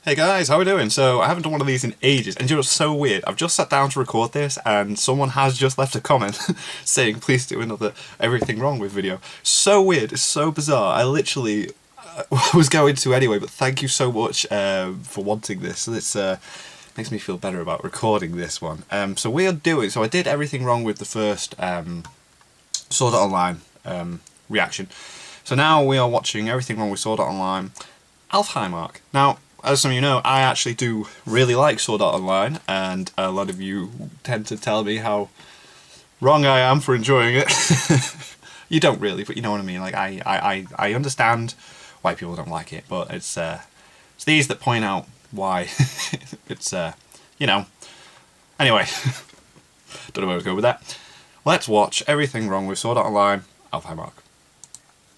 Hey guys, how are we doing? So, I haven't done one of these in ages, and you know what's so weird? I've just sat down to record this, and someone has just left a comment saying, please do another Everything Wrong With video. So weird, it's so bizarre. I literally was going to anyway, but thank you so much for wanting this. It's makes me feel better about recording this one. So I did Everything Wrong With the first Sword Art Online reaction. So now we are watching Everything Wrong With Sword Art Online Alfheim arc. Now, as some of you know, I actually do really like Sword Art Online, and a lot of you tend to tell me how wrong I am for enjoying it. You don't really, but you know what I mean. Like I understand why people don't like it, but it's these that point out why it's you know. Anyway, don't know where to go with that. Let's watch Everything Wrong With Sword Art Online Alfheim arc.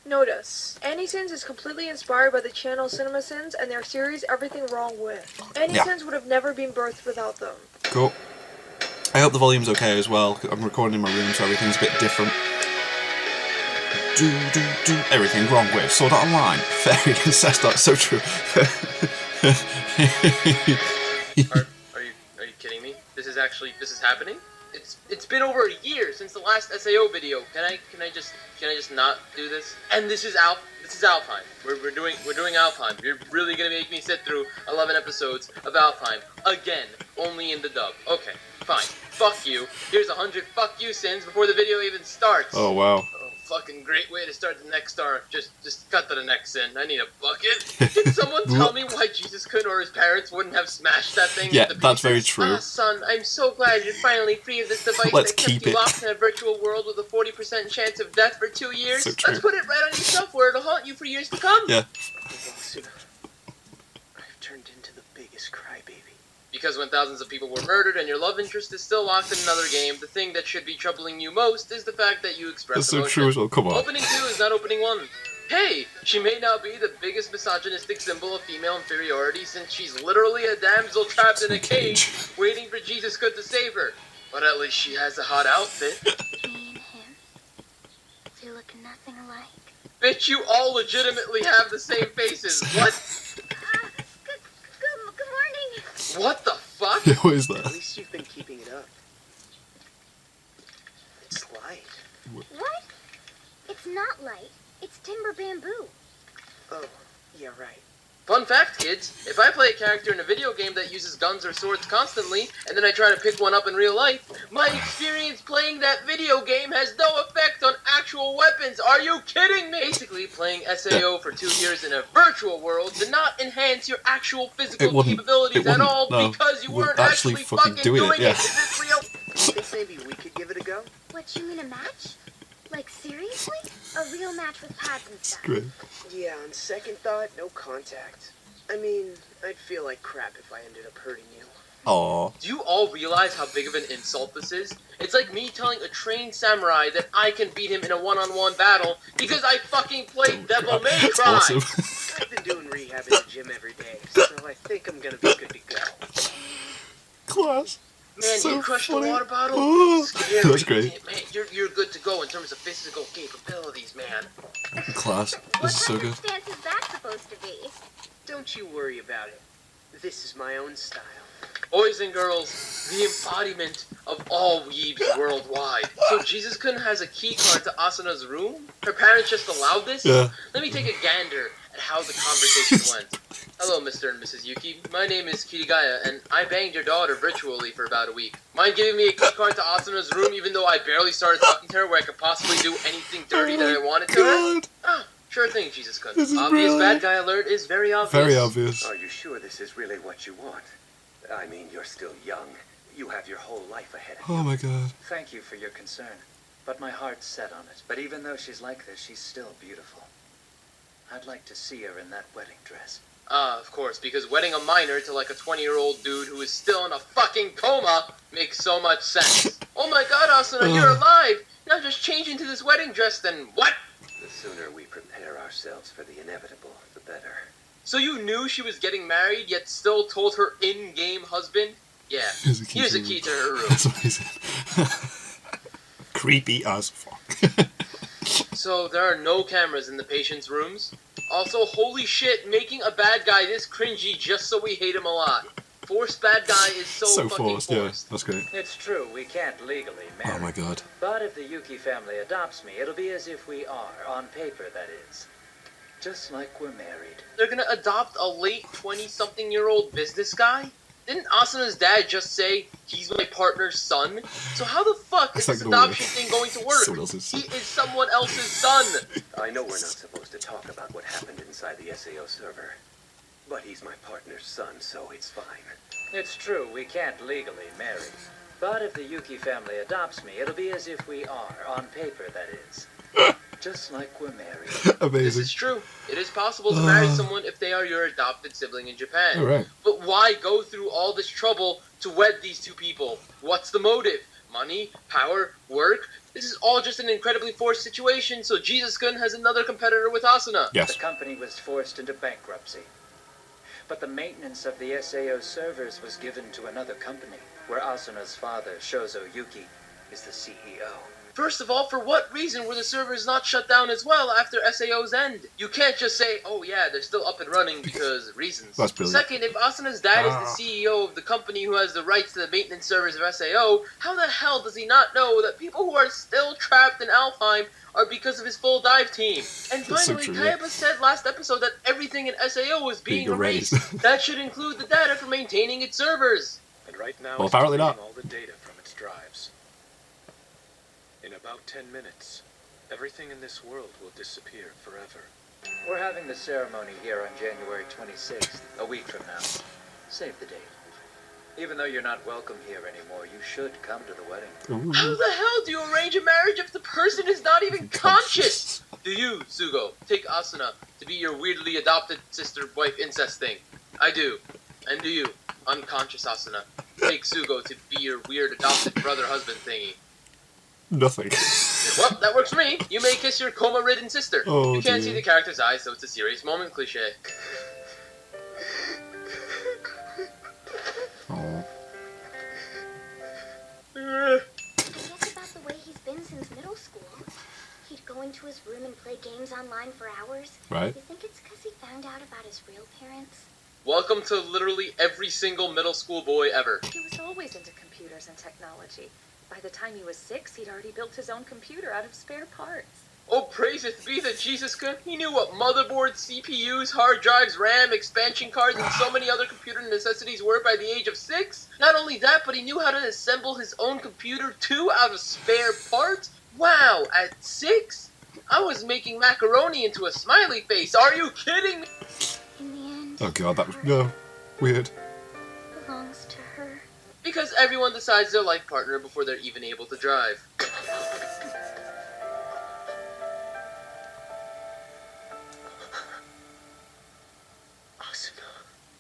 Notice, AnySins is completely inspired by the channel CinemaSins and their series Everything Wrong With. AnySins would have never been birthed without them. Cool. I hope the volume's okay as well. I'm recording in my room, so everything's a bit different. Everything Wrong With Sword Art Online. Very incest art, so true. Are you kidding me? This is happening? It's been over a year since the last SAO video. Can I just not do this? And this is Alfheim. We're doing Alfheim. You're really gonna make me sit through 11 episodes of Alfheim again, only in the dub. Okay, fine. Fuck you. Here's 100 fuck you sins before the video even starts. Oh wow. Fucking great way to start the next star. Just cut to the next sin. I need a bucket. Can someone tell me why Jesus couldn't or his parents wouldn't have smashed that thing? Yeah, that's very true. Ah, son, I'm so glad you're finally free of this device Let's that kept keep you it. locked in a virtual world with a 40% chance of death for 2 years. So true. Let's put it right on yourself where it'll haunt you for years to come. Yeah. I've turned into the biggest crybaby. Because when thousands of people were murdered and your love interest is still locked in another game, the thing that should be troubling you most is the fact that you express That's so emotion. true as well, come on. Opening 2 is not opening 1. Hey, she may now be the biggest misogynistic symbol of female inferiority since she's literally a damsel trapped in a cage waiting for Jesus Good to save her. But at least she has a hot outfit. Me and him, they look nothing alike. Bitch, you all legitimately have the same faces. What? Good morning. What the fuck? What is that? At least you've been keeping it up. It's light. What? It's not light. It's timber bamboo. Oh, yeah, right. Fun fact, kids, if I play a character in a video game that uses guns or swords constantly, and then I try to pick one up in real life, my experience playing that video game has no effect on actual weapons. Are you kidding me? Basically, playing SAO for 2 years in a virtual world did not enhance your actual physical capabilities at all because you weren't actually fucking doing it. Is this real? Think maybe we could give it a go? What, you mean a match? Like, seriously? A real match with pads and stuff? Great. Yeah, on second thought, no contact. I mean, I'd feel like crap if I ended up hurting you. Aww. Do you all realize how big of an insult this is? It's like me telling a trained samurai that I can beat him in a one-on-one battle because I fucking played Devil May That's Cry. awesome. I've been doing rehab in the gym every day, so I think I'm gonna be good to go. Class. Man, So you crushed funny. a water bottle? Oh, Scary. that's great. Man, you're good to go in terms of physical capabilities, man. Class. What This is so kind good. of stance is that supposed to be? Don't you worry about it. This is my own style. Boys and girls, the embodiment of all weebs worldwide. So Jesus-kun has a key card to Asuna's room? Her parents just allowed this? Yeah. Let me take a gander at how the conversation went. Hello, Mr. and Mrs. Yuki. My name is Kirigaya, and I banged your daughter virtually for about a week. Mind giving me a key card to Asuna's room even though I barely started talking to her where I could possibly do anything dirty that I wanted to her? God. Ah, sure thing, Jesus-kun. This is Obvious brilliant. bad guy alert is very obvious. Very obvious. Are you sure this is really what you want? I mean, you're still young. You have your whole life ahead of you. Oh my god. Thank you for your concern, but my heart's set on it. But even though she's like this, she's still beautiful. I'd like to see her in that wedding dress. Of course, because wedding a minor to like a 20-year-old dude who is still in a fucking coma makes so much sense. Oh my god, Asuna, you're alive! Now just change into this wedding dress, then what? The sooner we prepare ourselves for the inevitable, the better. So you knew she was getting married, yet still told her in-game husband? Yeah, here's a key to her room. That's what he said. Creepy as fuck. So there are no cameras in the patient's rooms? Also, holy shit, making a bad guy this cringy just so we hate him a lot. Forced bad guy is so fucking forced, yeah, forced. that's great. It's true, we can't legally marry. Oh my god. But if the Yuki family adopts me, it'll be as if we are, on paper that is. Just like we're married. They're gonna adopt a late 20-something-year-old business guy? Didn't Asuna's dad just say, he's my partner's son? So how the fuck is That's this like the adoption thing going to work? Someone else's son. He is someone else's son! I know we're not supposed to talk about what happened inside the SAO server, but he's my partner's son, so it's fine. It's true, we can't legally marry. But if the Yuki family adopts me, it'll be as if we are, on paper that is. Just like we're married. This Amazing. is true. It is possible to marry someone if they are your adopted sibling in Japan. Alright. But why go through all this trouble to wed these two people? What's the motive? Money? Power? Work? This is all just an incredibly forced situation, so Jesus-kun has another competitor with Asuna. Yes. The company was forced into bankruptcy. But the maintenance of the SAO servers was given to another company, where Asuna's father, Shozo Yuki, is the CEO. First of all, for what reason were the servers not shut down as well after SAO's end? You can't just say, oh yeah, they're still up and running because reasons. That's brilliant. Second, if Asuna's dad is the CEO of the company who has the rights to the maintenance servers of SAO, how the hell does he not know that people who are still trapped in Alfheim are because of his full dive team? And That's so finally, true, yeah. Kayaba said last episode that everything in SAO was being Being erased. erased. That should include the data for maintaining its servers. And right now, Well, it's apparently deleting not. all the data from its drives. In about 10 minutes, everything in this world will disappear forever. We're having the ceremony here on January 26th, a week from now. Save the date. Even though you're not welcome here anymore, you should come to the wedding. Ooh. How the hell do you arrange a marriage if the person is not even conscious? Do you, Sugo, take Asuna to be your weirdly adopted sister-wife incest thing? I do. And do you, unconscious Asuna, take Sugo to be your weird adopted brother-husband thingy? Nothing. Well, that works for me. You may kiss your coma-ridden sister. Oh, you can't dear. see the character's eyes, so it's a serious moment cliche. Oh. I guess about the way he's been since middle school. He'd go into his room and play games online for hours. Right. You think it's because he found out about his real parents? Welcome to literally every single middle school boy ever. He was always into computers and technology. By the time he was 6, he'd already built his own computer out of spare parts. Oh, praiseth be the Jesus-kun. He knew what motherboards, CPUs, hard drives, RAM, expansion cards, and so many other computer necessities were by the age of 6. Not only that, but he knew how to assemble his own computer too out of spare parts. Wow, at 6? I was making macaroni into a smiley face. Are you kidding me? In the end, Oh god, that was... No. Weird. belongs to her. Because everyone decides their life partner before they're even able to drive.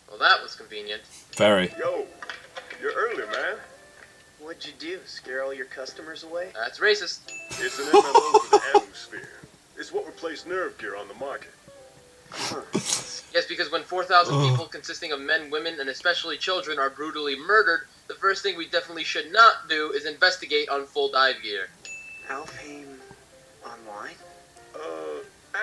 Well, that was convenient. Very. Yo, you're early, man. What'd you do? Scare all your customers away? That's racist. It's an MMO for the atmosphere. It's what replaced nerve gear on the market. Yes, because when 4,000 people consisting of men, women, and especially children are brutally murdered, the first thing we definitely should not do is investigate on full dive gear. Alfheim online?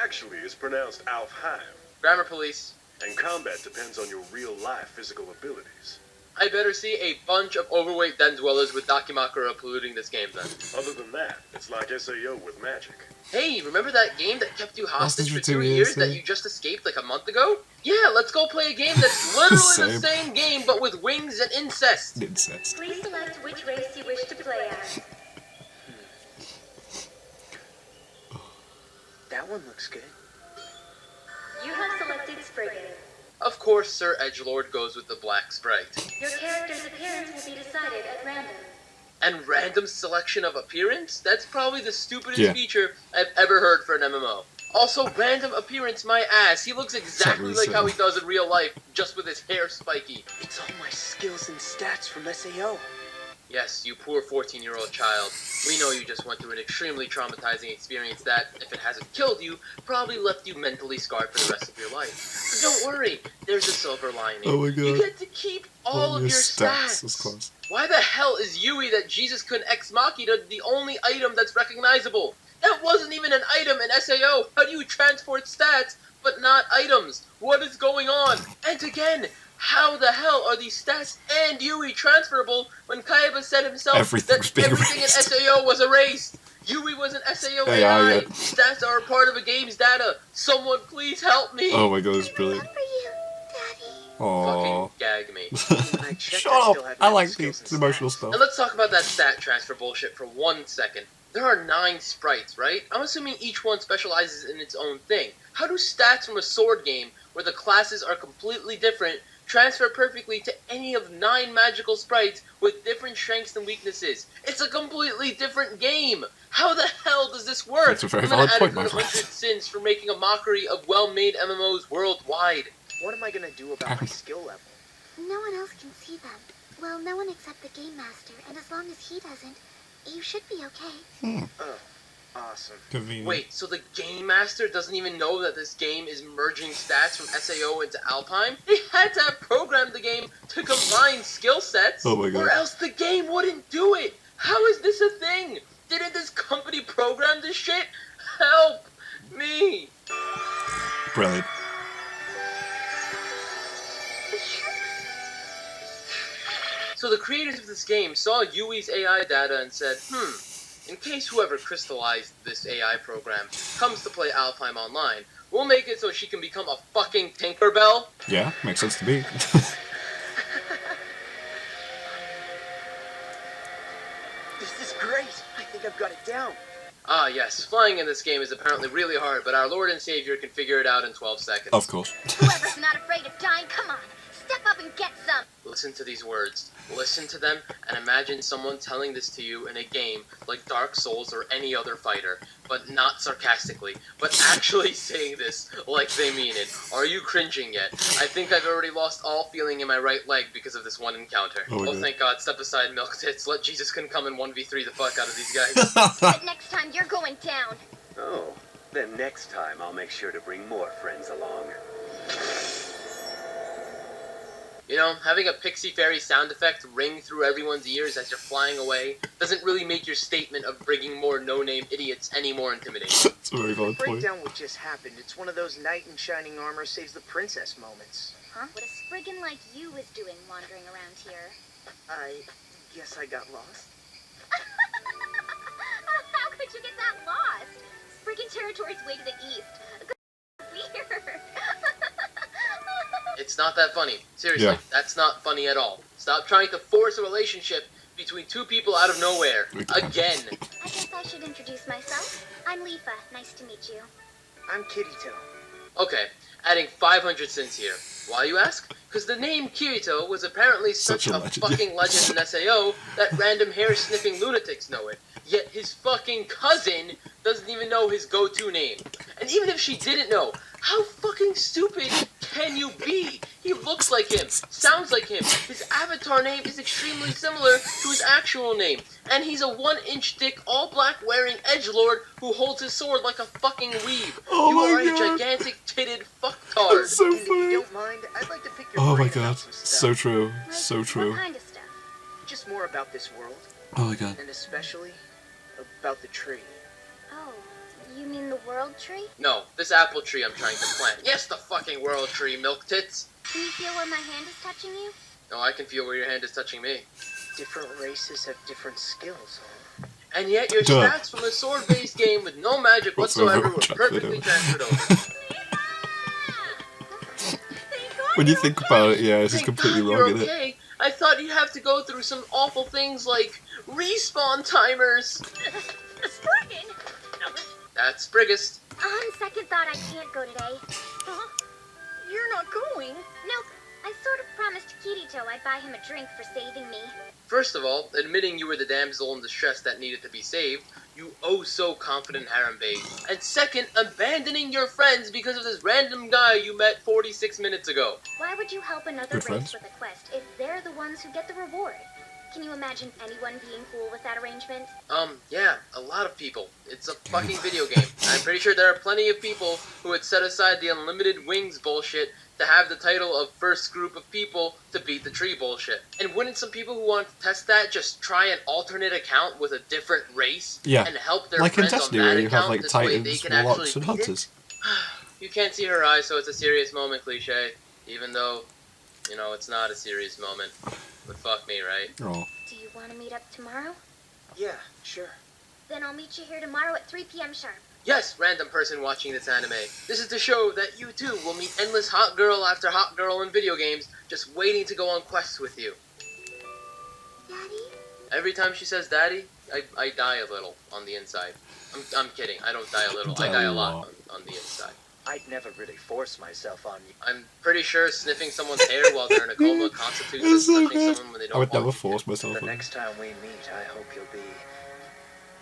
Actually, it's pronounced Alfheim. Grammar police. And combat depends on your real-life physical abilities. I better see a bunch of overweight den dwellers with Dakimakura polluting this game then. Other than that, it's like SAO with magic. Hey, remember that game that kept you hostage for for 2 2 years years, that yeah. you just escaped like a month ago? Yeah, let's go play a game that's literally the Same. same game but with wings and incest. Incest. Please select which race you wish to play as. That one looks good. You have selected Spriggan. Of course, Sir Edgelord goes with the black sprite. Your character's appearance will be decided at random. And random selection of appearance? That's probably the stupidest Yeah. feature I've ever heard for an MMO. Also, random appearance, my ass. He looks exactly really like how silly. he does in real life, just with his hair spiky. It's all my skills and stats from SAO. Yes, you poor 14-year-old child. We know you just went through an extremely traumatizing experience that, if it hasn't killed you, probably left you mentally scarred for the rest of your life. But don't worry, there's a silver lining. Oh my You god. get to keep all of your stats. That's close. Why the hell is Yui that Jesus-kun Ex Machina the only item that's recognizable? That wasn't even an item in SAO. How do you transport stats but not items. What is going on? And again, how the hell are these stats and Yui transferable when Kaiba said himself Everything's that being everything in erased. SAO was erased? Yui was an SAO AI, AI. yeah. Stats are a part of a game's data. Someone please help me. Oh my god, it's brilliant. For you, Daddy. Aww. Fucking gag me. When I checked, Shut I up! still had I no like skills the and emotional stats. stuff. And let's talk about that stat transfer bullshit for 1 second. There are 9 sprites, right? I'm assuming each one specializes in its own thing. How do stats from a sword game, where the classes are completely different, transfer perfectly to any of 9 magical sprites with different strengths and weaknesses? It's a completely different game! How the hell does this work? That's a very I'm gonna valid add point, a my good friend. 100 sins for making a mockery of well-made MMOs worldwide. What am I gonna do about my skill level? No one else can see them. Well, no one except the Game Master, and as long as he doesn't, you should be okay. Oh, awesome. Convenient. Wait, so the Game Master doesn't even know that this game is merging stats from SAO into Alfheim? They had to have programmed the game to combine skill sets, Oh my god. or else the game wouldn't do it! How is this a thing? Didn't this company program this shit? Help me! Brilliant. So the creators of this game saw Yui's AI data and said, in case whoever crystallized this AI program comes to play Alfheim online, we'll make it so she can become a fucking Tinkerbell. Yeah, makes sense to me. This is great. I think I've got it down. Ah yes, flying in this game is apparently really hard, but our Lord and Savior can figure it out in 12 seconds. Of course. Whoever's not afraid of dying, come on, step up and get some. Listen to these words. Listen to them and imagine someone telling this to you in a game like Dark Souls or any other fighter, but not sarcastically, but actually saying this like they mean it. Are you cringing yet? I think I've already lost all feeling in my right leg because of this one encounter. Oh my Oh, God. thank God. Step aside, milk tits. Let Jesus can come and 1v3 the fuck out of these guys. But next time you're going down. Oh, then next time I'll make sure to bring more friends along. You know, having a Pixie Fairy sound effect ring through everyone's ears as you're flying away doesn't really make your statement of bringing more no-name idiots any more intimidating. That's a very valid Break point. down what just happened. It's one of those knight in shining armor saves the princess moments. Huh? What a spriggan like you is doing wandering around here. I guess I got lost. How could you get that lost? Spriggan territory's way to the east. Weird. It's not that funny. Seriously, Yeah. that's not funny at all. Stop trying to force a relationship between two people out of nowhere. Again. I guess I should introduce myself. I'm Leafa. Nice to meet you. I'm Kirito. Okay, adding 500 cents here. Why, you ask? Because the name Kirito was apparently such a legend. fucking legend in SAO that random hair-sniffing lunatics know it. Yet his fucking cousin doesn't even know his go-to name. And even if she didn't know, how fucking stupid can you be? He looks like him, sounds like him. His avatar name is extremely similar to his actual name. And he's a 1-inch thick, all-black wearing edgelord who holds his sword like a fucking weeb. Oh You my are God. a gigantic titted fucktard. That's so And if you funny. don't mind, I'd like to pick your Oh my brain about god. some stuff. So true. Like, So true. What kind of stuff? Just more about this world, Oh my god. and especially about the tree. Oh, you mean the world tree? No, this apple tree I'm trying to plant. Yes, the fucking world tree, milk tits. Can you feel where my hand is touching you? No, I can feel where your hand is touching me. Different races have different skills, huh? And yet your Duh. stats from a sword-based game with no magic Whatsoever whatsoever were translated perfectly over. transferred over. When you think about it, yeah, this is Thank completely God wrong, you're isn't it? okay. I thought you'd have to go through some awful things like respawn timers. Spriggan! That's Spriggest. On second thought, I can't go today. Huh? You're not going. Nope. I sort of promised Kirito I'd buy him a drink for saving me. First of all, admitting you were the damsel in distress that needed to be saved, you oh so confident harem babe. And second, abandoning your friends because of this random guy you met 46 minutes ago. Why would you help another Good race friends. with a quest if they're the ones who get the reward? Can you imagine anyone being cool with that arrangement? Yeah, a lot of people. It's a fucking video game. I'm pretty sure there are plenty of people who would set aside the unlimited wings bullshit to have the title of first group of people to beat the tree bullshit. And wouldn't some people who want to test that just try an alternate account with a different race? Yeah. And help their Like in friends on Destiny, that where you have account like this way they Titans, can Warlocks, actually and beat it? Hunters. You can't see her eyes, so it's a serious moment cliche. Even though, you know, it's not a serious moment. But fuck me, right? Oh. Do you want to meet up tomorrow? Yeah, sure. Then I'll meet you here tomorrow at 3 p.m. sharp. Yes, random person watching this anime. This is to show that you too will meet endless hot girl after hot girl in video games, just waiting to go on quests with you. Daddy? Every time she says daddy, I die a little on the inside. I'm kidding, I don't die a little, I die a lot on the inside. I'd never really force myself on you. I'm pretty sure sniffing someone's hair while they're in a coma constitutes as so touching good. someone when they don't I would want never to. force myself The on. next time we meet, I hope you'll be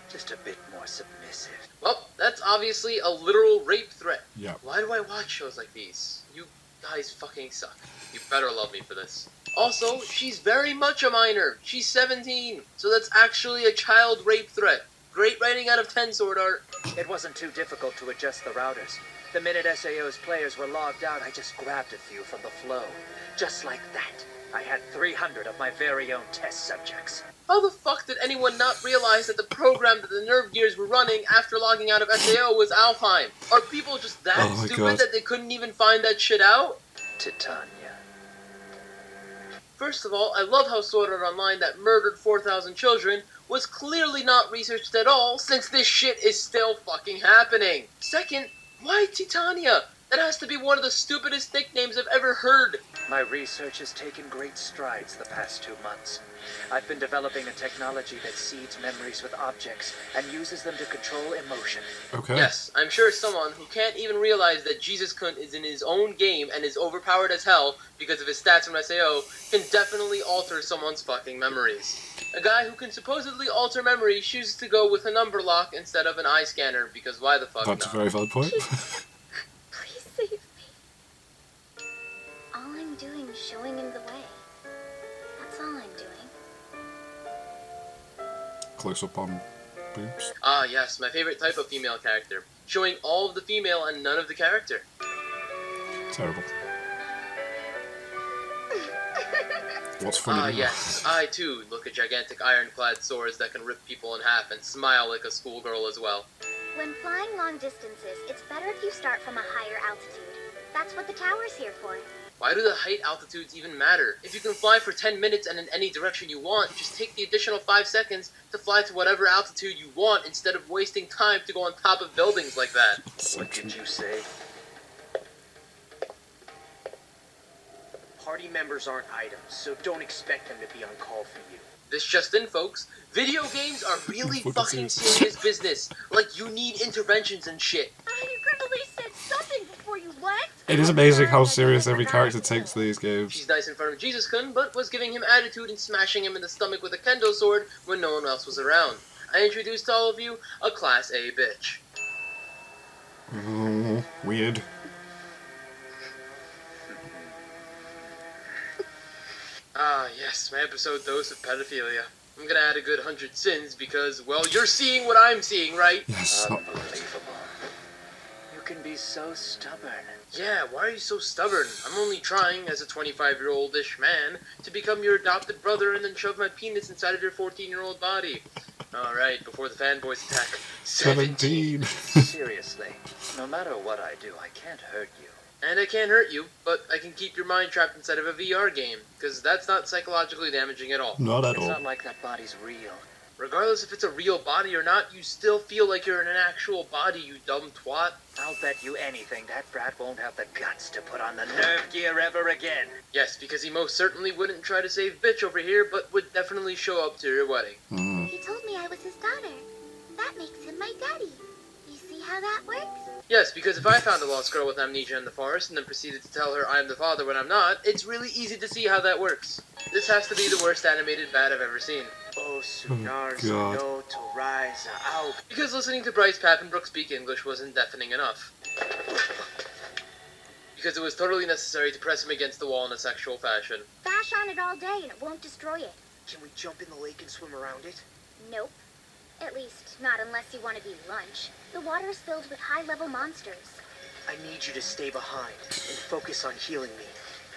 just a bit more submissive. Well, that's obviously a literal rape threat. Yeah. Why do I watch shows like these? You guys fucking suck. You better love me for this. Also, she's very much a minor. She's 17, so that's actually a child rape threat. Great writing out of 10, Sword Art. It wasn't too difficult to adjust the routers. The minute SAO's players were logged out, I just grabbed a few from the flow. Just like that. I had 300 of my very own test subjects. How the fuck did anyone not realize that the program that the Nerve Gears were running after logging out of SAO was Alfheim? Are people just that Oh my stupid God. that they couldn't even find that shit out? Titania. First of all, I love how Sword Art Online that murdered 4,000 children was clearly not researched at all, since this shit is still fucking happening. Second, why Titania? That has to be one of the stupidest nicknames I've ever heard. My research has taken great strides the past 2 months. I've been developing a technology that seeds memories with objects and uses them to control emotion. Okay. Yes, I'm sure someone who can't even realize that Jesus Kunt is in his own game and is overpowered as hell because of his stats from SAO can definitely alter someone's fucking memories. A guy who can supposedly alter memories chooses to go with a number lock instead of an eye scanner because why the fuck That's not? a very valid point. Please save me. All I'm doing is showing him the way. That's all I'm doing. Close up on boobs. Ah yes, my favorite type of female character. Showing all of the female and none of the character. Terrible. What's funny? Ah yes, I too look at gigantic ironclad swords that can rip people in half and smile like a schoolgirl as well. When flying long distances, it's better if you start from a higher altitude. That's what the tower's here for. Why do the height altitudes even matter? If you can fly for 10 minutes and in any direction you want, just take the additional 5 seconds to fly to whatever altitude you want instead of wasting time to go on top of buildings like that. What did you say? Party members aren't items, so don't expect them to be on call for you. This just in, folks. Video games are really Fucking fucking serious. serious business. Like, you need interventions and shit. You could at least said something before you left. It is amazing how serious every character takes these games. She's nice in front of Jesus-kun, but was giving him attitude and smashing him in the stomach with a kendo sword when no one else was around. I introduced to all of you a Class A bitch. Oh, weird. Ah, yes, my episode dose of pedophilia. I'm gonna add a good 100 sins because, well, you're seeing what I'm seeing, right? Yes. Unbelievable. You can be so stubborn. Yeah, why are you so stubborn? I'm only trying, as a 25-year-old-ish man, to become your adopted brother and then shove my penis inside of your 14-year-old body. Alright, before the fanboys attack. 17. Seriously, no matter what I do, I can't hurt you. And I can't hurt you, but I can keep your mind trapped inside of a VR game, because that's not psychologically damaging at all. Not at It's all. not like that body's real. Regardless if it's a real body or not, you still feel like you're in an actual body, you dumb twat. I'll bet you anything that brat won't have the guts to put on the nerve gear ever again. Yes, because he most certainly wouldn't try to save bitch over here, but would definitely show up to your wedding. Mm. He told me I was his daughter. That makes him my daddy. You see how that works? Yes, because if I found a lost girl with amnesia in the forest and then proceeded to tell her I'm the father when I'm not, it's really easy to see how that works. This has to be the worst animated bat I've ever seen. Oh, Sunars God. no to rise out. Because listening to Bryce Papenbrook speak English wasn't deafening enough. Because it was totally necessary to press him against the wall in a sexual fashion. Bash on it all day and it won't destroy it. Can we jump in the lake and swim around it? Nope. At least, not unless you want to be lunch. The water is filled with high-level monsters. I need you to stay behind and focus on healing me.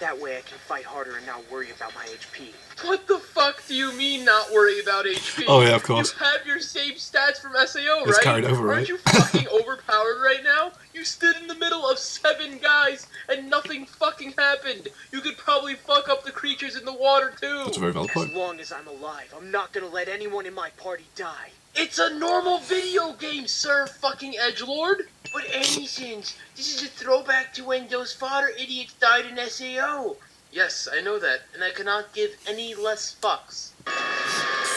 That way I can fight harder and not worry about my HP. What the fuck do you mean not worry about HP? Oh yeah, of course. You have your same stats from SAO, right? It's carried over, right? Aren't you fucking overpowered right now? You stood in the middle of 7 guys and nothing fucking happened. You could probably fuck up the creatures in the water too. That's a very valid point. As long as I'm alive, I'm not gonna let anyone in my party die. It's a normal video game, sir, fucking edgelord. But anything, this is a throwback to when those fodder idiots died in SAO. Yes, I know that, and I cannot give any less fucks.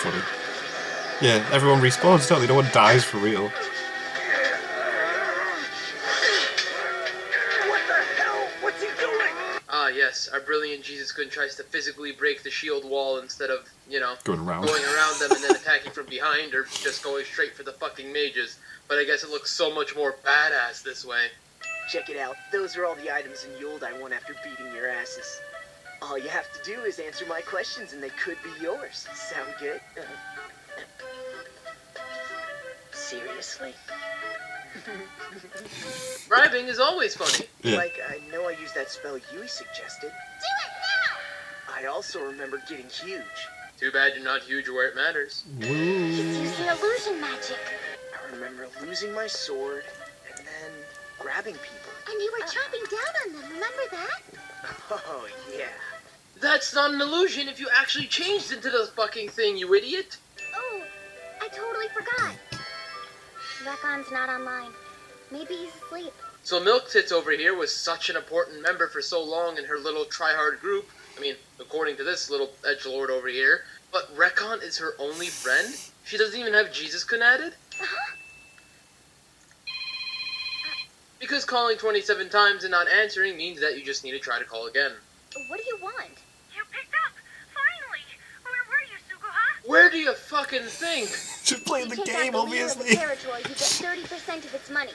Funny. Yeah, everyone respawns, don't they? No one dies for real. What the hell? What's he doing? Ah, yes, our brilliant Jesus Kun tries to physically break the shield wall instead of, Going around them and then attacking from behind or just going straight for the fucking mages. But I guess it looks so much more badass this way. Check it out. Those are all the items in Yuld I won after beating your asses. All you have to do is answer my questions and they could be yours. Sound good? Seriously? Bribing is always funny. Yeah. Like, I know I used that spell Yui suggested. Do it now! I also remember getting huge. Too bad you're not huge where it matters. He's using illusion magic. I remember losing my sword and then grabbing people. And you were chopping down on them, remember that? Oh, yeah. That's not an illusion if you actually changed into the fucking thing, you idiot. Oh, I totally forgot. Rekon's not online. Maybe he's asleep. So Milk Tits over here was such an important member for so long in her little try-hard group. I mean, according to this little edgelord over here. But Rekon is her only friend? She doesn't even have Jesus Kun added? Uh-huh. Because calling 27 times and not answering means that you just need to try to call again. What do you want? You picked up! Finally! Where were you, Suguha? Where do you fucking think? She's playing the Take game, out the leader of the obviously. territory, you get 30% of its money.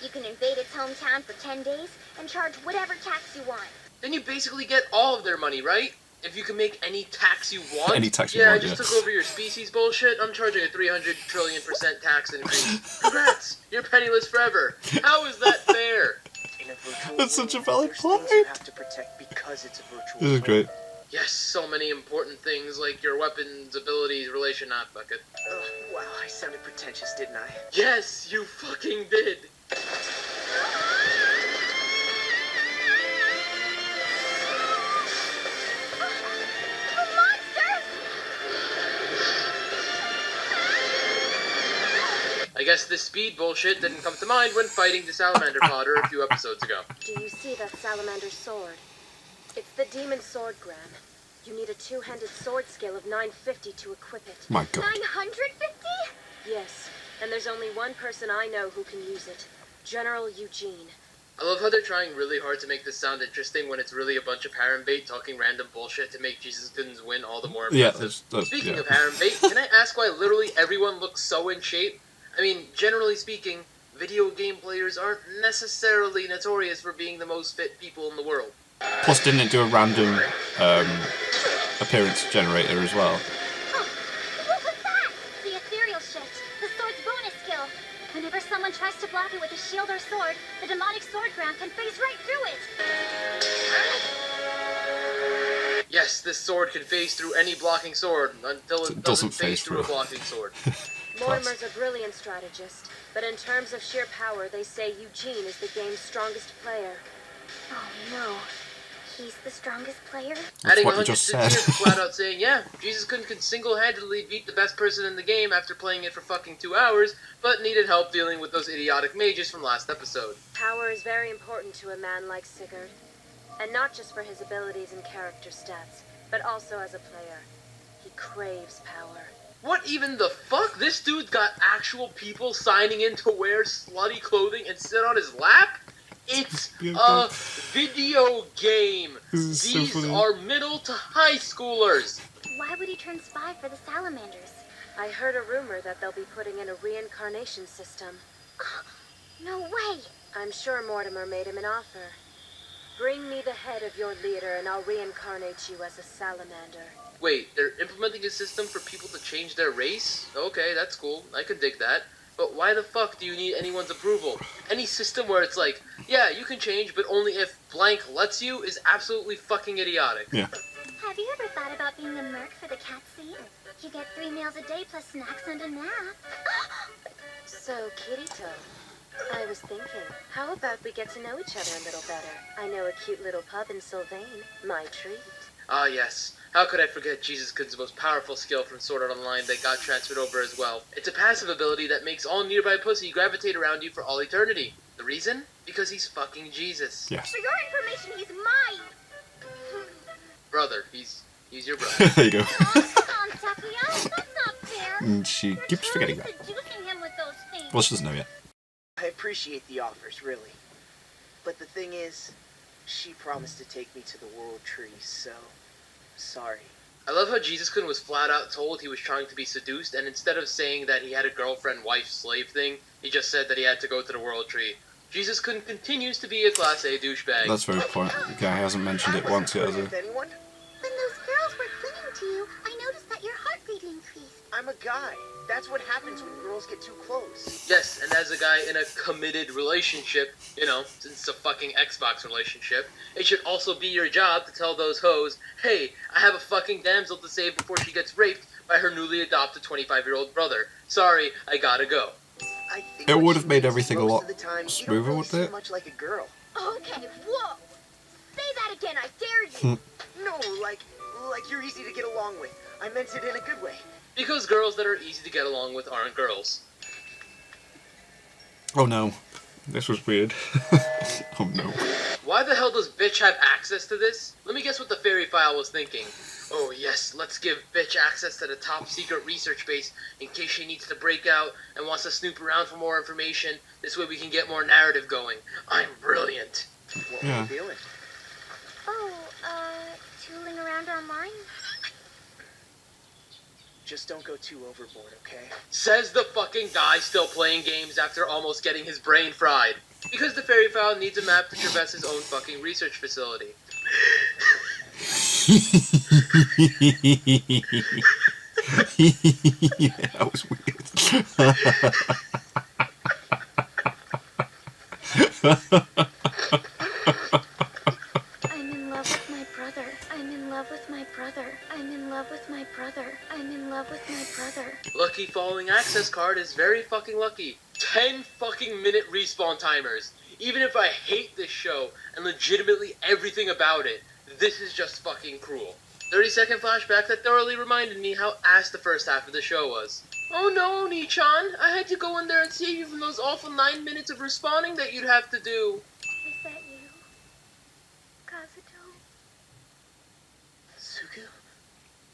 You can invade its hometown for 10 days and charge whatever tax you want. Then you basically get all of their money, right? If you can make any tax you want. Any tax you yeah, want, I just yeah. took over your species bullshit. I'm charging a 300 trillion% tax increase. Congrats! You're penniless forever. How is that fair? In a virtual That's such a world, valid there's things you point. have to protect because it's a virtual This is world. great. Yes, so many important things like your weapons, abilities, relation, not bucket. Ugh, wow, I sounded pretentious, didn't I? Yes, you fucking did. I guess this speed bullshit didn't come to mind when fighting the Salamander Potter a few episodes ago. Do you see that salamander sword? It's the demon sword, Gran. You need a two-handed sword skill of 950 to equip it. My god. 950? Yes, and there's only one person I know who can use it. General Eugene. I love how they're trying really hard to make this sound interesting when it's really a bunch of harem bait talking random bullshit to make Jesus Guns win all the more impressive. Yeah, that's Speaking yeah. of harem bait, can I ask why literally everyone looks so in shape? I mean, generally speaking, video game players aren't necessarily notorious for being the most fit people in the world. Plus, didn't it do a random appearance generator as well? Oh, what was that? The ethereal shift. The sword's bonus skill. Whenever someone tries to block it with a shield or sword, the demonic sword ground can phase right through it. Yes, this sword can phase through any blocking sword until it doesn't phase through a blocking sword. Mortimer's a brilliant strategist, but in terms of sheer power, they say Eugene is the game's strongest player. Oh no. He's the strongest player? That's Adding what you 100 just cents said. here for flat out saying, yeah, Jesus could single-handedly beat the best person in the game after playing it for fucking 2 hours, but needed help dealing with those idiotic mages from last episode. Power is very important to a man like Sigurd, and not just for his abilities and character stats, but also as a player. He craves power. What even the fuck? This dude's got actual people signing in to wear slutty clothing and sit on his lap? It's a video game. This is so These funny. are middle to high schoolers. Why would he turn spy for the salamanders? I heard a rumor that they'll be putting in a reincarnation system. No way! I'm sure Mortimer made him an offer. Bring me the head of your leader and I'll reincarnate you as a salamander. Wait, they're implementing a system for people to change their race? Okay, that's cool. I can dig that. But why the fuck do you need anyone's approval? Any system where it's like, yeah, you can change, but only if blank lets you is absolutely fucking idiotic. Yeah. Have you ever thought about being a merc for the cat seat? You get 3 meals a day plus snacks and a nap. So, Kirito, I was thinking, how about we get to know each other a little better? I know a cute little pub in Sylvain. My treat. Ah, yes. How could I forget Jesus-kun's most powerful skill from Sword Art Online that got transferred over as well? It's a passive ability that makes all nearby pussy gravitate around you for all eternity. The reason? Because he's fucking Jesus. Yes. For your information, he's mine. Brother. He's your brother. There you go. Oh, come on, Takuya. That's not fair. And she keeps forgetting that. Seducing him with those things. Well, she doesn't know yet. I appreciate the offers, really. But the thing is, she promised to take me to the World Tree, so... sorry. I love how Jesus-kun was flat out told he was trying to be seduced, and instead of saying that he had a girlfriend, wife, slave thing, he just said that he had to go to the World Tree. Jesus-kun continues to be a Class A douchebag. That's very point. The guy hasn't mentioned it once yet, has he? With anyone? When those girls were clinging to you, I noticed that your heartbeat increased. I'm a guy. That's what happens when girls get too close. Yes, and as a guy in a committed relationship, you know, since it's a fucking Xbox relationship, it should also be your job to tell those hoes, hey, I have a fucking damsel to save before she gets raped by her newly adopted 25-year-old brother. Sorry, I gotta go. I think It would what have she made means everything a most lot of the time, you smoother, don't really wouldn't seem it? much like a girl. Okay, whoa. Say that again, I dare you. No, like you're easy to get along with. I meant it in a good way. Because girls that are easy to get along with aren't girls. Oh no. This was weird. Oh no. Why the hell does bitch have access to this? Let me guess what the fairy file was thinking. Oh yes, let's give bitch access to the top secret research base in case she needs to break out and wants to snoop around for more information. This way we can get more narrative going. I'm brilliant. What Yeah. were you feeling? Oh, tooling around online? Just don't go too overboard, okay? Says the fucking guy still playing games after almost getting his brain fried. Because the fairy file needs a map to traverse his own fucking research facility. Yeah, that was I'm in love with my brother. I'm in love with my brother. I'm in love with my brother. I'm in love with my brother. Lucky falling access card is very fucking lucky. 10 fucking minute respawn timers. Even if I hate this show and legitimately everything about it, this is just fucking cruel. 30-second flashback that thoroughly reminded me how ass the first half of the show was. Oh no, Oni-chan, I had to go in there and save you from those awful 9 minutes of respawning that you'd have to do. Is that you? Kazuto? Sugu?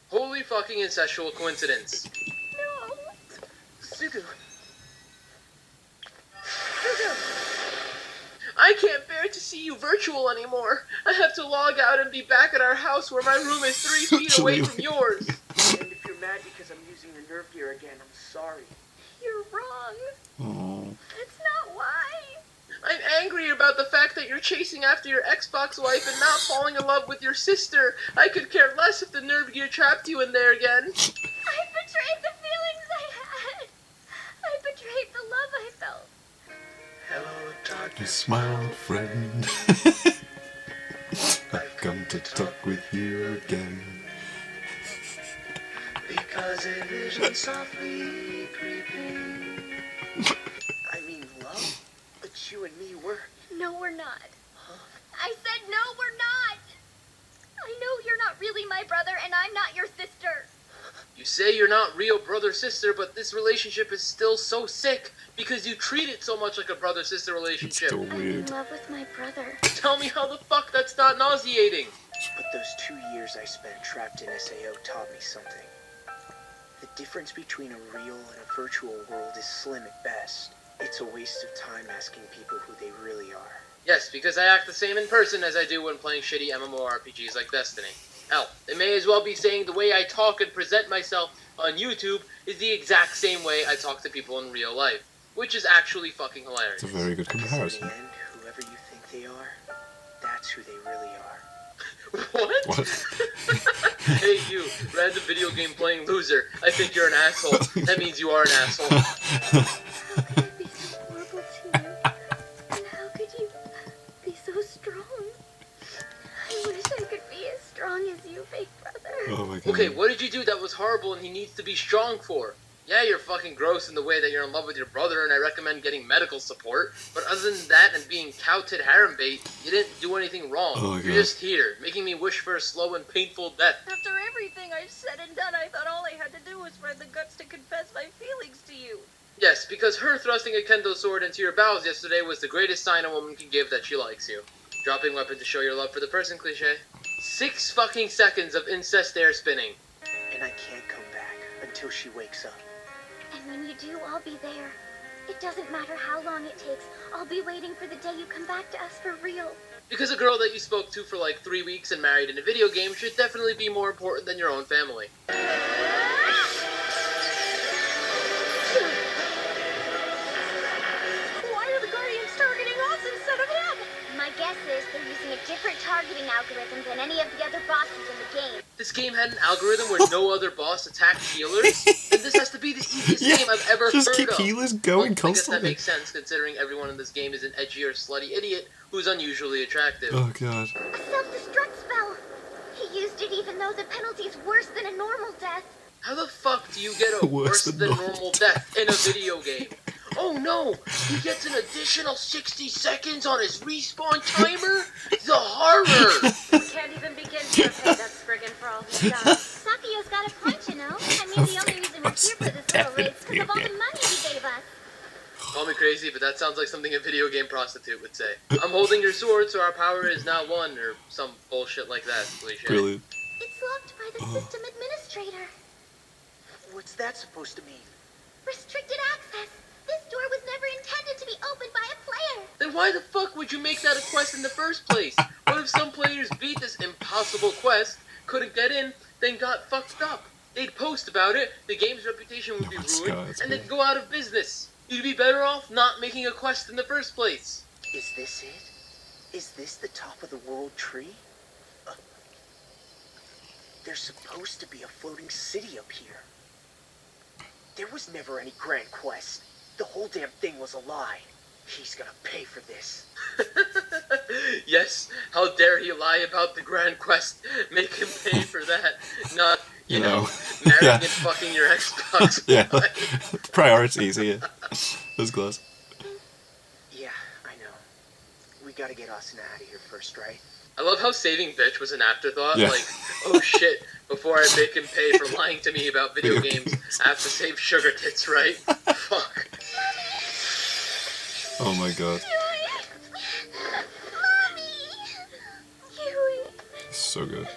Holy fucking incestual coincidence. No! Sugu! I can't bear to see you virtual anymore. I have to log out and be back at our house where my room is 3 feet away from yours. And if you're mad because I'm using the nerve gear again, I'm sorry. You're wrong. Oh. That's not why. I'm angry about the fact that you're chasing after your Xbox wife and not falling in love with your sister. I could care less if the nerve gear trapped you in there again. I betrayed the feelings I had. I betrayed the love I felt. Hello, darkness. My old friend. I've come to talk with you again. Because a vision softly creeping. I mean, love? But you and me were... No, we're not. I said no, we're not. I know you're not really my brother, and I'm not your sister. You say you're not real brother-sister, but this relationship is still so sick because you treat it so much like a brother-sister It's relationship. still I'm in weird. love with my brother. Tell me how the fuck that's not nauseating. But those 2 years I spent trapped in SAO taught me something. The difference between a real and a virtual world is slim at best. It's a waste of time asking people who they really are. Yes, because I act the same in person as I do when playing shitty MMORPGs like Destiny. Hell, they may as well be saying the way I talk and present myself on YouTube is the exact same way I talk to people in real life, which is actually fucking hilarious. It's a very good In the comparison. end, whoever you think they are, that's who they really are. What? What? Hey you, random video game playing loser. I think you're an asshole. That means you are an asshole. Oh my god. Okay, what did you do that was horrible and he needs to be strong for? Yeah, you're fucking gross in the way that you're in love with your brother, and I recommend getting medical support. But other than that and being cow-tit harem bait, you didn't do anything wrong. Oh my You're God. just here, making me wish for a slow and painful death. After everything I've said and done, I thought all I had to do was find the guts to confess my feelings to you. Yes, because her thrusting a kendo sword into your bowels yesterday was the greatest sign a woman can give that she likes you. Dropping weapon to show your love for the person cliché. 6 fucking seconds of incest air spinning. And I can't come back until she wakes up. And when you do, I'll be there. It doesn't matter how long it takes. I'll be waiting for the day you come back to us for real. Because a girl that you spoke to for like 3 weeks and married in a video game should definitely be more important than your own family. Why are the Guardians targeting us instead of him? My guess is they're using a different targeting algorithm than any of the other bosses in the game. This game had an algorithm where no other boss attacked healers, and this has to be the easiest Yeah, game I've ever just heard keep of. healers going I guess that constantly. makes sense considering everyone in this game is an edgy or slutty idiot who's unusually attractive. Oh god. A self-destruct spell. He used it even though the penalty's worse than a normal death. How the fuck do you get a worse than normal death in a video game? Oh no! He gets an additional 60 seconds on his respawn timer? The horror! Can't even begin to repay that Spriggan for all he's done. Sakuyo's got a point, you know. I mean, the only reason we're here for this little raid's because of all the money he gave us. Call me crazy, but that sounds like something a video game prostitute would say. I'm holding your sword, so our power is now one, or some bullshit like that, cliche. Brilliant. It's locked by the system administrator. What's that supposed to mean? Restricted access. This door was never intended to be opened by a player. Then why the fuck would you make that a quest in the first place? What if some players beat this impossible quest, couldn't get in, then got fucked up? They'd post about it, the game's reputation would be ruined, and they'd go out of business. You'd be better off not making a quest in the first place. Is this it? Is this the top of the world tree? There's supposed to be a floating city up here. There was never any grand quest. The whole damn thing was a lie. He's gonna pay for this. Yes, how dare he lie about the grand quest? Make him pay for that. Not, you know, marrying yeah. and fucking your Xbox. Yeah. Priorities here. That's close. Yeah, I know. We gotta get Austin out of here first, right? I love how saving bitch was an afterthought. Yeah. Like, oh shit, before I make him pay for lying to me about video games, I have to save sugar tits, right? Fuck. Oh my god. Mommy! Huey! So good.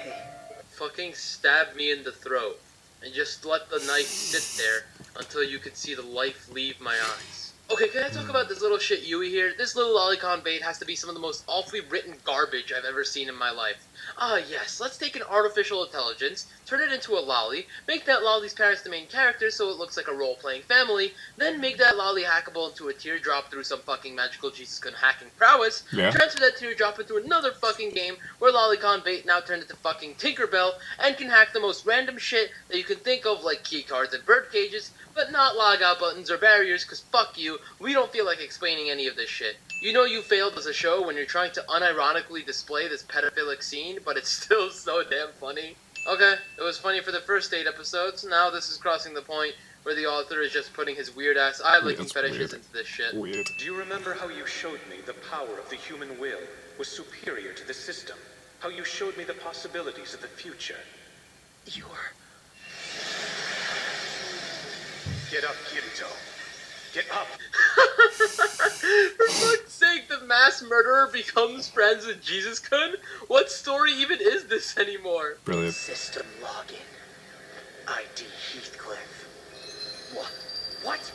Hey, Fucking stab me in the throat, and just let the knife sit there until you can see the life leave my eyes. Okay, can I talk about this little shit Yui here? This little lolicon bait has to be some of the most awfully written garbage I've ever seen in my life. Ah yes, let's take an artificial intelligence, turn it into a lolly, make that lolly's parents the main characters so it looks like a role-playing family, then make that lolly hackable into a teardrop through some fucking magical Jesus gun hacking prowess, Yeah. transfer that teardrop into another fucking game where lolicon bait now turned into fucking Tinkerbell and can hack the most random shit that you can think of like keycards and bird cages, but not logout buttons or barriers cause fuck you, we don't feel like explaining any of this shit. You know you failed as a show when you're trying to unironically display this pedophilic scene, but it's still so damn funny. Okay, it was funny for the first 8 episodes, now this is crossing the point where the author is just putting his weird-ass eye-licking That's fetishes weird. into this shit. Weird. Do you remember how you showed me the power of the human will was superior to the system? How you showed me the possibilities of the future? you're... Get up, Kirito. Get up! For fuck's sake, the mass murderer becomes friends with Jesus-kun? What story even is this anymore? Brilliant. System login. ID Heathcliff. What?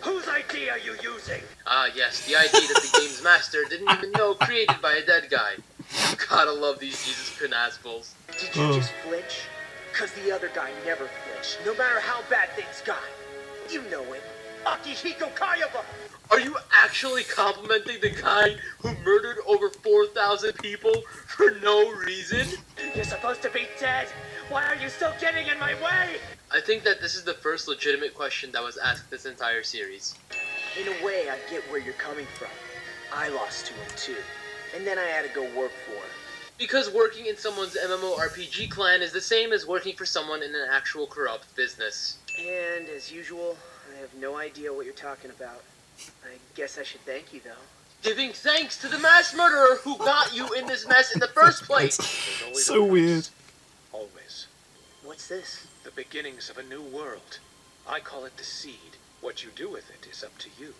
Whose ID are you using? Ah yes, the ID that the game's master didn't even know created by a dead guy. Gotta love these Jesus-kun assholes. Did you just flinch? Cause the other guy never flinched, no matter how bad things got. You know him. Akihiko Kayaba! Are you actually complimenting the guy who murdered over 4,000 people for no reason? You're supposed to be dead! Why are you still getting in my way? I think that this is the first legitimate question that was asked this entire series. In a way, I get where you're coming from. I lost to him too. And then I had to go work for him. Because working in someone's MMORPG clan is the same as working for someone in an actual corrupt business. And as usual, I have no idea what you're talking about. I guess I should thank you, though. Giving thanks to the mass murderer who got you in this mess in the first place. There's always So a price. weird. Always. What's this? The beginnings of a new world. I call it the seed. What you do with it is up to you.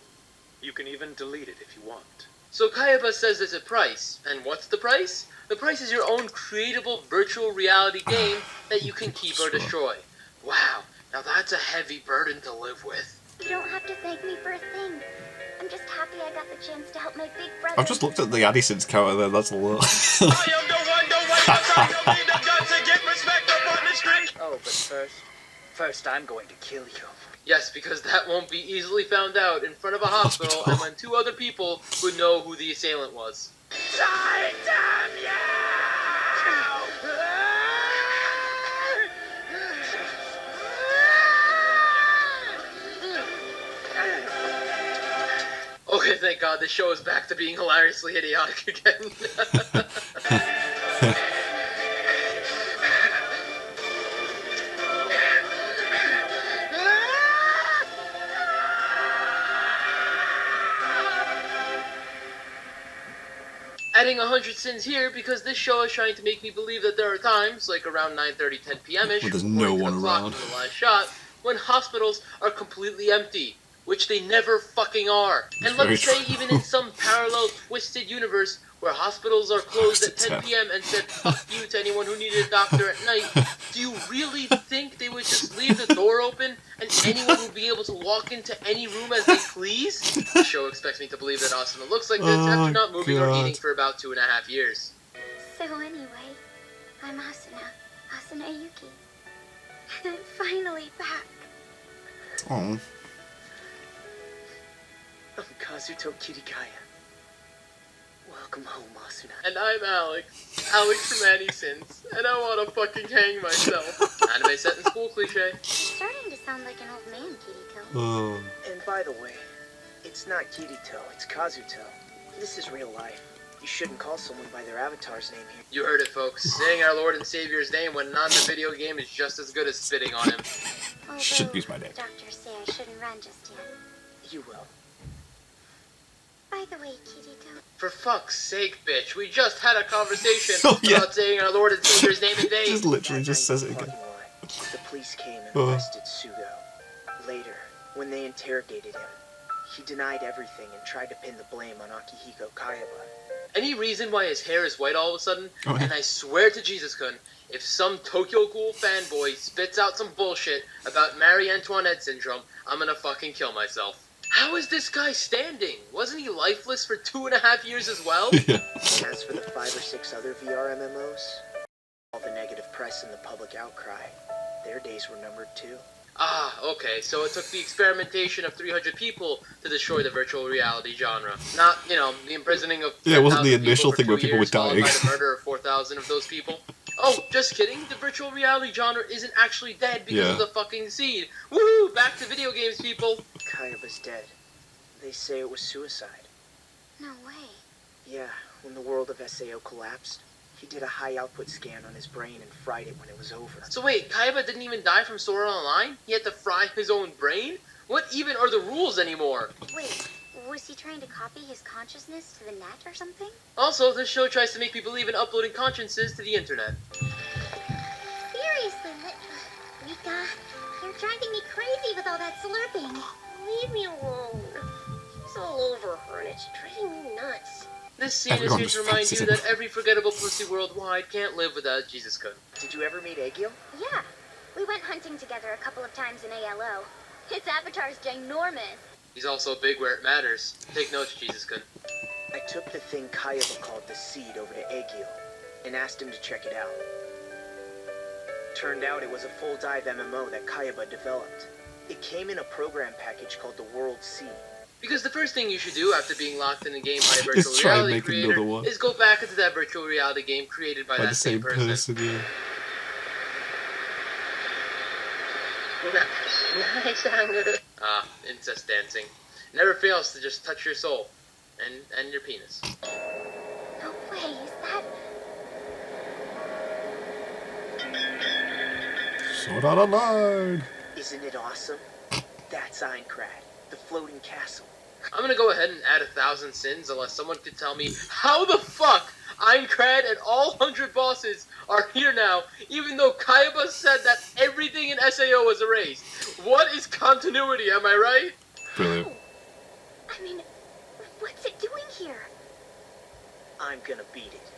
You can even delete it if you want. So Kayaba says there's a price. And what's the price? The price is your own creatable virtual reality game that you can keep or destroy. Wow, now that's a heavy burden to live with. You don't have to thank me for a thing. I'm just happy I got the chance to help my big brother. I've just looked at the Addison's counter there, that's a lot. I am the one, the way the need the guts to get respect up on the street. Oh, but first I'm going to kill you. Yes, because that won't be easily found out in front of a hospital and when two other people would know who the assailant was. Okay, thank God this show is back to being hilariously idiotic again. Adding 100 sins here because this show is trying to make me believe that there are times, like around 9:30, 10 p.m.-ish, Well, there's no according to one the clock around. from the last shot, when hospitals are completely empty, which they never fucking are. And Very let's say true. even in some parallel twisted universe where hospitals are closed at 10 p.m. and said fuck you to anyone who needed a doctor at night, do you really think they would just leave the door open and anyone would be able to walk into any room as they please? The show expects me to believe that Asuna looks like this after not moving or God. eating for about 2.5 years. So anyway, I'm Asuna Yuki. Finally back. Oh, I'm Kazuto Kirikaya. Welcome home, Asuna. And I'm Alex from Annie Sins, and I wanna fucking hang myself. Anime set in school cliche. Starting to sound like an old man, Kirito. oh. And by the way, it's not Kirito, it's Kazuto. This is real life. You shouldn't call someone by their avatar's name here. You heard it, folks. Saying our Lord and Savior's name when not in the video game is just as good as spitting on him. Shouldn't use my name. Doctors say I shouldn't run just yet. You will. By the way, Kirito, For fuck's sake, bitch, we just had a conversation Oh, yeah. about saying our Lord and Savior's name in vain. Just literally That just night says in it the again. parking lot, the police came and Oh. arrested Sugo. Later, when they interrogated him, he denied everything and tried to pin the blame on Akihiko Kayaba. Any reason why his hair is white all of a sudden? Oh, yeah. And I swear to Jesus-kun, if some Tokyo Ghoul fanboy spits out some bullshit about Marie Antoinette syndrome, I'm gonna fucking kill myself. How is this guy standing? Wasn't he lifeless for 2.5 years as well? Yeah. As for the 5 or 6 other VR MMOs, all the negative press and the public outcry, their days were numbered too. Ah, okay, so it took the experimentation of 300 people to destroy the virtual reality genre. Not, the imprisoning of Yeah, it wasn't the 10,000 initial for thing where 2 people were years, followed dying. by the murder of 4,000 of those people. Oh, just kidding, the virtual reality genre isn't actually dead because Yeah. of the fucking seed. Woohoo, back to video games, people! Kayaba's dead. They say it was suicide. no way. Yeah, when the world of SAO collapsed, he did a high-output scan on his brain and fried it when it was over. So wait, Kaiba didn't even die from Sword Art Online? He had to fry his own brain? What even are the rules anymore? Wait, was he trying to copy his consciousness to the net or something? Also, this show tries to make me believe in uploading consciences to the internet. Seriously, Rika, you're driving me crazy with all that slurping. Leave me alone. It's all over her and it's driving me nuts. This scene is Everyone here just to remind fancies you him. that every forgettable pussy worldwide can't live without Jesus-kun. Did you ever meet Egil? Yeah, we went hunting together a couple of times in ALO. His avatar's ginormous. He's also big where it matters. Take notes, Jesus-kun. I took the thing Kayaba called the seed over to Egil and asked him to check it out. Turned out it was a full dive MMO that Kayaba developed. It came in a program package called the World Seed. Because the first thing you should do after being locked in a game by a virtual Is try and reality make creator another one. is go back into that virtual reality game created by By that the same person, yeah. Nice, Angela. Ah, incest dancing. Never fails to just touch your soul. and your penis. No way, is that... Sword Art Online! Isn't it awesome? That's Aincrad, the floating castle. I'm gonna go ahead and add 1,000 sins unless someone could tell me how the fuck Aincrad and all 100 bosses are here now, even though Kaiba said that everything in SAO was erased. What is continuity, am I right? Brilliant. I mean, what's it doing here? I'm gonna beat it.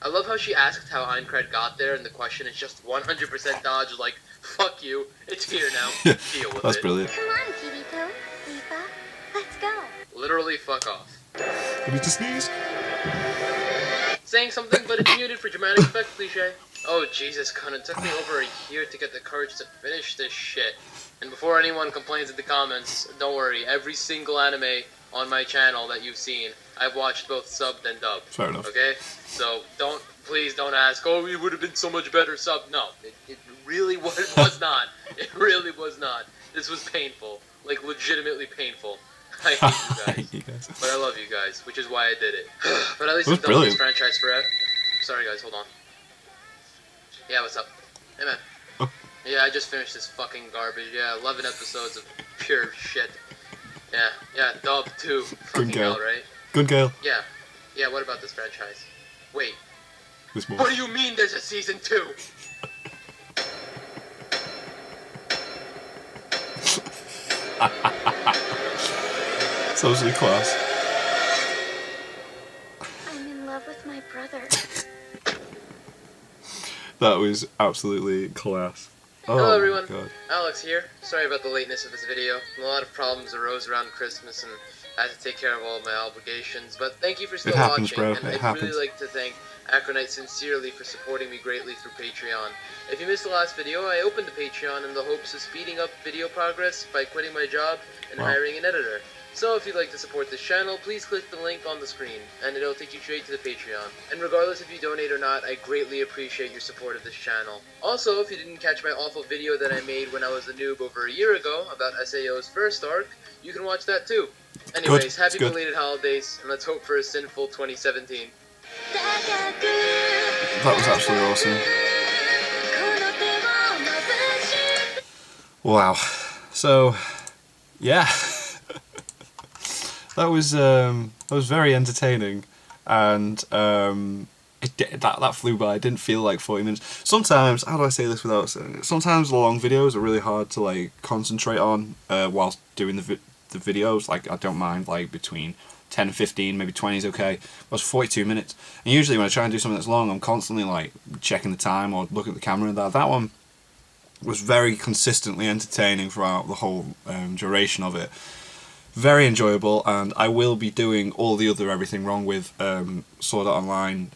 I love how she asked how Aincrad got there, and the question is just 100% dodge, like, fuck you, it's here now, deal with That's it. brilliant. Come on, Kirito, Leafa, let's go. Literally, fuck off. I need to sneeze. Saying something, but it's muted for dramatic effect, cliche. Oh, Jesus, Kun, it took me over a year to get the courage to finish this shit. And before anyone complains in the comments, don't worry, every single anime on my channel that you've seen, I've watched both subbed and dubbed. Fair enough. Okay? So, please don't ask, oh, it would have been so much better subbed. No, it really was not. It really was not. This was painful. Like, legitimately painful. I hate you guys. But I love you guys, which is why I did it. But at least I'm done with this franchise forever. Sorry guys, hold on. Yeah, what's up? Hey man. Oh. Yeah, I just finished this fucking garbage. Yeah, 11 episodes of pure shit. Yeah, dub too. Fucking Good girl. hell, right? Good girl. Yeah, what about this franchise? Wait, There's more. what do you mean there's a season 2? Socially class. I'm in love with my brother. That was absolutely class. Oh, Hello everyone, God. Alex here. Sorry about the lateness of this video. A lot of problems arose around Christmas and I had to take care of all of my obligations, but thank you for still happens, watching, bro. and It I'd happens. really like to thank Acronite sincerely for supporting me greatly through Patreon. If you missed the last video, I opened the Patreon in the hopes of speeding up video progress by quitting my job and hiring an editor. So if you'd like to support this channel, please click the link on the screen, and it'll take you straight to the Patreon. And regardless if you donate or not, I greatly appreciate your support of this channel. Also, if you didn't catch my awful video that I made when I was a noob over a year ago about SAO's first arc, you can watch that too. Anyways, happy belated holidays, and let's hope for a sinful 2017. That was absolutely awesome. Wow. So, yeah. That was very entertaining, and that flew by. It didn't feel like 40 minutes. Sometimes, how do I say this without saying it? Sometimes the long videos are really hard to like concentrate on whilst doing the videos. Like I don't mind like between 10 and 15, maybe 20 is okay. But it's 42 minutes, and usually when I try and do something that's long, I'm constantly like checking the time or looking at the camera. And that one was very consistently entertaining throughout the whole duration of it. Very enjoyable, and I will be doing all the other Everything Wrong with Sword Art Online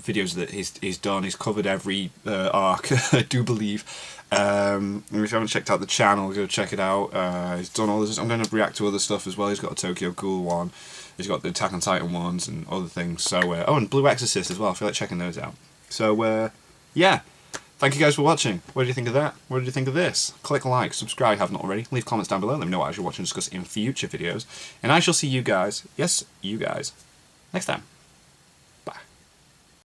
videos that he's done. He's covered every arc, I do believe. If you haven't checked out the channel, go check it out. He's done all this. I'm going to react to other stuff as well. He's got a Tokyo Ghoul one. He's got the Attack on Titan ones and other things. So oh, and Blue Exorcist as well. I feel like checking those out. So yeah. Thank you guys for watching. What did you think of that? What did you think of this? Click like, subscribe if you haven't already. Leave comments down below. Let me know what I should watch and discuss in future videos. And I shall see you guys, yes, you guys, next time.